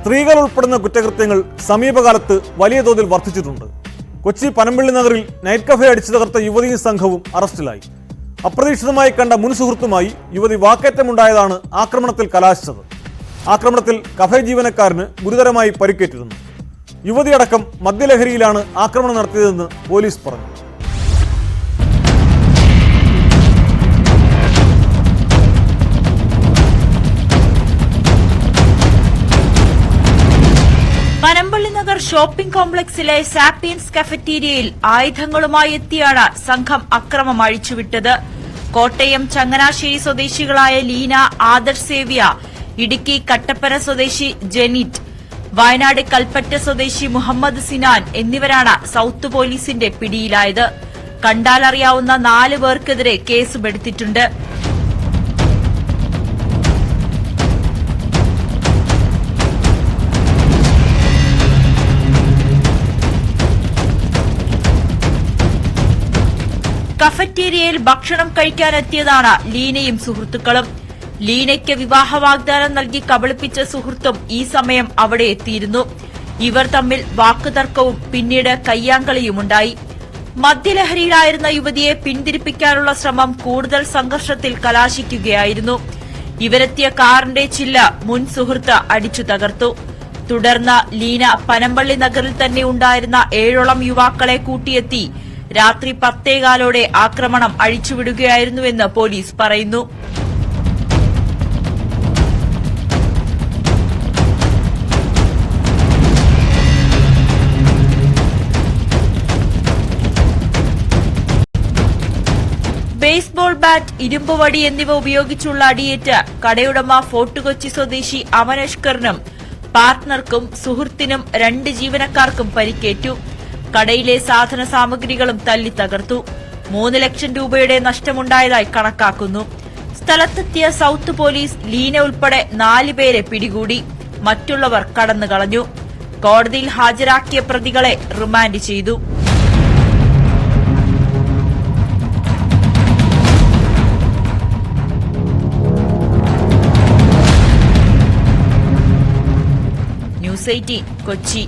സ്ത്രീകൾ ഉൾപ്പെടുന്ന കുറ്റകൃത്യങ്ങൾ സമീപകാലത്ത് വലിയ തോതിൽ വർദ്ധിച്ചിട്ടുണ്ട്. കൊച്ചി പനമ്പള്ളി നഗറിൽ നൈറ്റ് കഫേ അടിച്ചു തകർത്ത യുവതിയും സംഘവും അറസ്റ്റിലായി. അപ്രതീക്ഷിതമായി കണ്ട മുൻ സുഹൃത്തുമായി യുവതി വാക്കേറ്റമുണ്ടായതാണ് ആക്രമണത്തിൽ കലാശിച്ചത്. ആക്രമണത്തിൽ കഫേ ജീവനക്കാരന് ഗുരുതരമായി പരിക്കേറ്റിരുന്നു. യുവതിയടക്കം മദ്യലഹരിയിലാണ് ആക്രമണം നടത്തിയതെന്ന് പോലീസ് പറഞ്ഞു. പനമ്പള്ളി നഗർ ഷോപ്പിംഗ് കോംപ്ലക്സിലെ സാപ്പിയൻസ് കഫറ്റീരിയയിൽ ആയുധങ്ങളുമായി എത്തിയാണ് സംഘം അക്രമം അഴിച്ചുവിട്ടത്. കോട്ടയം ചങ്ങനാശ്ശേരി സ്വദേശികളായ ലീന, ആദർശ് സേവ്യ, ഇടുക്കി കട്ടപ്പന സ്വദേശി ജെനിറ്റ്, വയനാട് കൽപ്പറ്റ സ്വദേശി മുഹമ്മദ് സിനാൻ എന്നിവരാണ് സൌത്ത് പോലീസിന്റെ പിടിയിലായത്. കണ്ടാലറിയാവുന്ന 4 പേർക്കെതിരെ കേസുമെടുത്തിട്ടുണ്ട്. കഫറ്റീരിയയിൽ ഭക്ഷണം കഴിക്കാനെത്തിയതാണ് ലീനയും സുഹൃത്തുക്കളും. ലീനയ്ക്ക് വിവാഹ വാഗ്ദാനം നൽകി കബളിപ്പിച്ച സുഹൃത്തും ഈ സമയം അവിടെ എത്തിയിരുന്നു. ഇവർ തമ്മിൽ വാക്കുതർക്കവും പിന്നീട് കയ്യാങ്കളിയുമുണ്ടായി. മദ്യലഹരിയിലായിരുന്ന യുവതിയെ പിന്തിരിപ്പിക്കാനുള്ള ശ്രമം കൂടുതൽ സംഘർഷത്തിൽ കലാശിക്കുകയായിരുന്നു. ഇവരെത്തിയ കാറിന്റെ ചില്ല് മുൻ സുഹൃത്ത് അടിച്ചു തകർത്തു. തുടർന്ന് ലീന പനമ്പള്ളി നഗറിൽ തന്നെ ഉണ്ടായിരുന്ന 7ഓളം യുവാക്കളെ കൂട്ടിയെത്തി രാത്രി 10:15 ആക്രമണം അഴിച്ചുവിടുകയായിരുന്നുവെന്ന് പോലീസ് പറയുന്നു. ബേസ്ബോൾ ബാറ്റ്, ഇരുമ്പുവടി എന്നിവ ഉപയോഗിച്ചുള്ള അടിയേറ്റ് കടയുടമ ഫോർട്ട് കൊച്ചി സ്വദേശി അമനഷ്കറിനും പാർട്ട്ണർക്കും സുഹൃത്തിനും 2 ജീവനക്കാർക്കും പരിക്കേറ്റു. കടയിലെ സാധന സാമഗ്രികളും തല്ലി തകർത്തു. 3 ലക്ഷം രൂപയുടെ നഷ്ടമുണ്ടായതായി കണക്കാക്കുന്നു. സ്ഥലത്തെത്തിയ സൌത്ത് പോലീസ് ലീന ഉൾപ്പെടെ 4 പേരെ പിടികൂടി. മറ്റുള്ളവർ കടന്നുകളഞ്ഞു. കോടതിയിൽ ഹാജരാക്കിയ പ്രതികളെ റിമാൻഡ് ചെയ്തു. ന്യൂസ് 18 കൊച്ചി.